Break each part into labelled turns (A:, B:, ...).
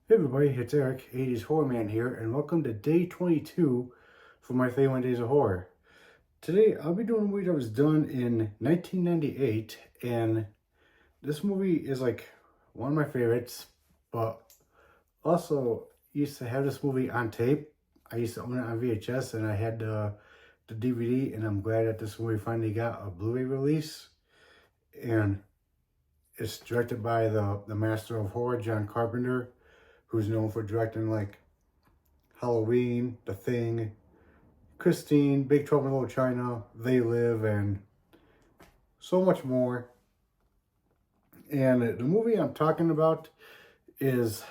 A: Hey everybody, it's Eric, 80s Horror Man here, and welcome to day 22 for my 31 Days of Horror. Today, I'll be doing a movie that was done in 1998, and this movie is like one of my favorites, but also used to have this movie on tape. I used to own it on VHS, and I had the DVD, and I'm glad that this movie finally got a Blu-ray release, and it's directed by the master of horror, John Carpenter, who's known for directing like Halloween, The Thing, Christine, Big Trouble in Little China, They Live, and so much more. And the movie I'm talking about is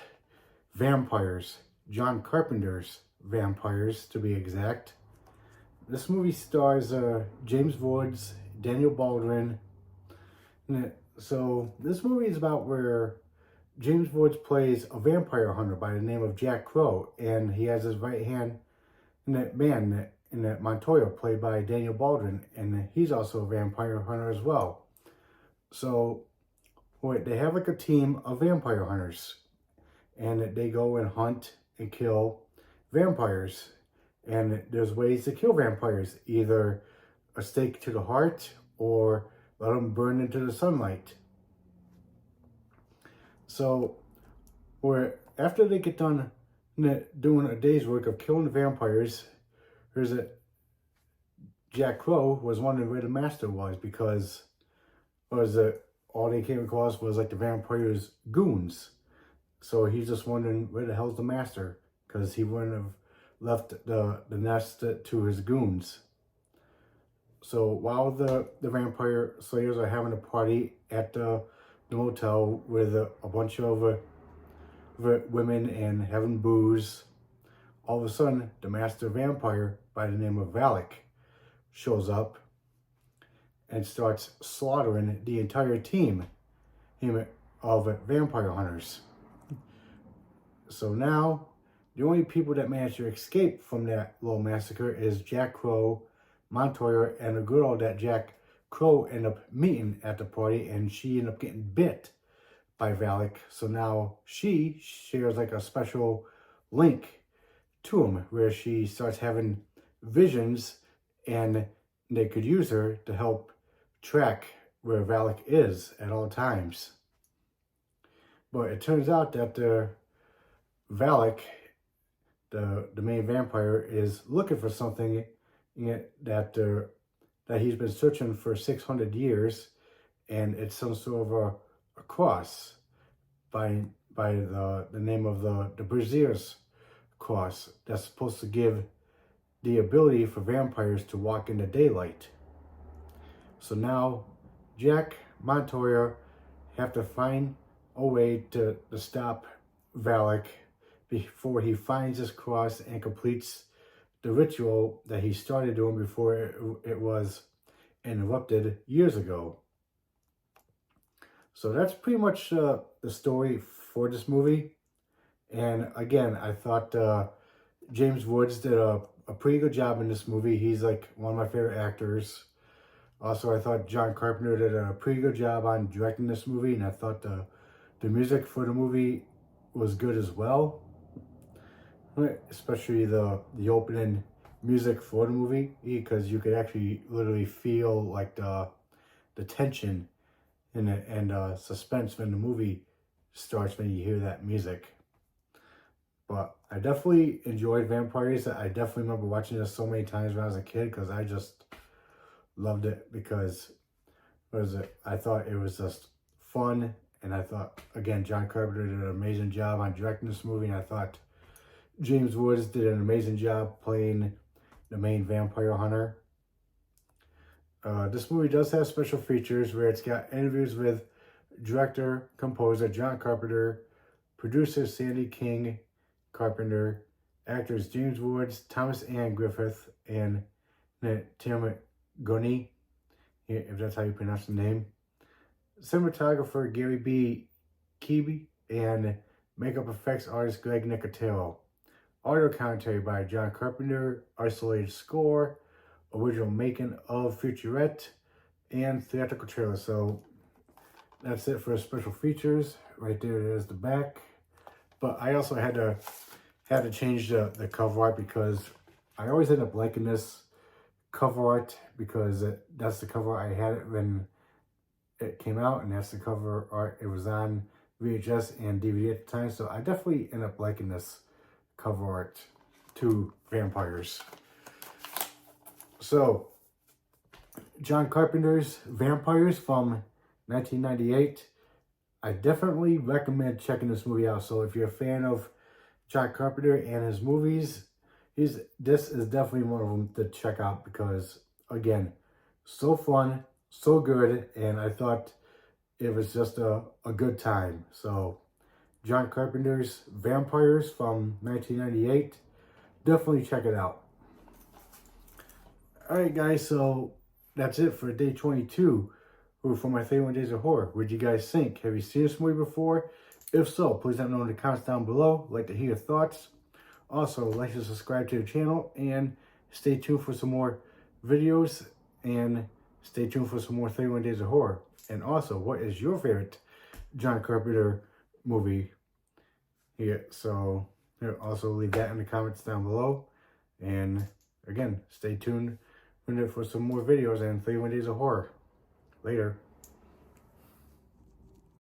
A: Vampires, John Carpenter's Vampires, to be exact. This movie stars James Woods, Daniel Baldwin. So this movie is about where James Woods plays a vampire hunter by the name of Jack Crow, and he has his right hand in that man in that Montoya, played by Daniel Baldwin, and he's also a vampire hunter as well. So they have like a team of vampire hunters, and they go and hunt and kill vampires. And there's ways to kill vampires, either a stake to the heart or let them burn into the sunlight. So where after they get done doing a day's work of killing vampires, there's a Jack Crow was wondering where the master was, because all they came across was like the vampires' goons. So he's just wondering where the hell's the master, because he wouldn't have left the nest to his goons. So while the vampire slayers are having a party at the motel with a bunch of women and having booze, all of a sudden the master vampire by the name of Valak shows up and starts slaughtering the entire team of vampire hunters. So now the only people that manage to escape from that little massacre is Jack Crow, Montoya, and a girl that Jack Crow ended up meeting at the party, and she ended up getting bit by Valak. So now she shares like a special link to him where she starts having visions, and they could use her to help track where Valak is at all times. But it turns out that Valak, the main vampire, is looking for something that he's been searching for 600 years, and it's some sort of a cross by the name of the Brazier's cross that's supposed to give the ability for vampires to walk in the daylight. So now Jack, Montoya have to find a way to stop Valak before he finds his cross and completes the ritual that he started doing before it was interrupted years ago. So that's pretty much the story for this movie. And again, I thought James Woods did a pretty good job in this movie. He's like one of my favorite actors. Also, I thought John Carpenter did a pretty good job on directing this movie, and I thought the music for the movie was good as well. Especially the opening music for the movie, because you could actually literally feel like the tension and suspense when the movie starts when you hear that music. But I definitely enjoyed Vampires. I definitely remember watching this so many times when I was a kid, because I just loved it, because I thought it was just fun, and I thought, again, John Carpenter did an amazing job on directing this movie, and I thought James Woods did an amazing job playing the main vampire hunter. This movie does have special features where it's got interviews with director, composer John Carpenter, producer Sandy King Carpenter, actors James Woods, Thomas Ann Griffith, and Tim Gunny, if that's how you pronounce the name, cinematographer Gary B. Keeby, and makeup effects artist Greg Nicotero. Audio commentary by John Carpenter, isolated score, original making of featurette, and theatrical trailer. So that's it for special features. Right there is the back. But I also had to change the cover art because I always end up liking this cover art because that's the cover I had it when it came out, and that's the cover art it was on VHS and DVD at the time. So I definitely end up liking this cover art to Vampires. So John Carpenter's Vampires from 1998. I definitely recommend checking this movie out. So if you're a fan of John Carpenter and his movies, this is definitely one of them to check out because, again, so fun, so good, and I thought it was just a good time. So John Carpenter's Vampires from 1998, definitely check it out. Alright guys, so that's it for day 22 for my 31 Days of Horror. What'd you guys think? Have you seen this movie before? If so, please let me know in the comments down below. I'd like to hear your thoughts. Also, like and subscribe to the channel and stay tuned for some more videos and stay tuned for some more 31 Days of Horror. And also, what is your favorite John Carpenter movie? Here, so also leave that in the comments down below. And again, stay tuned for some more videos and 31 Days of Horror. Later.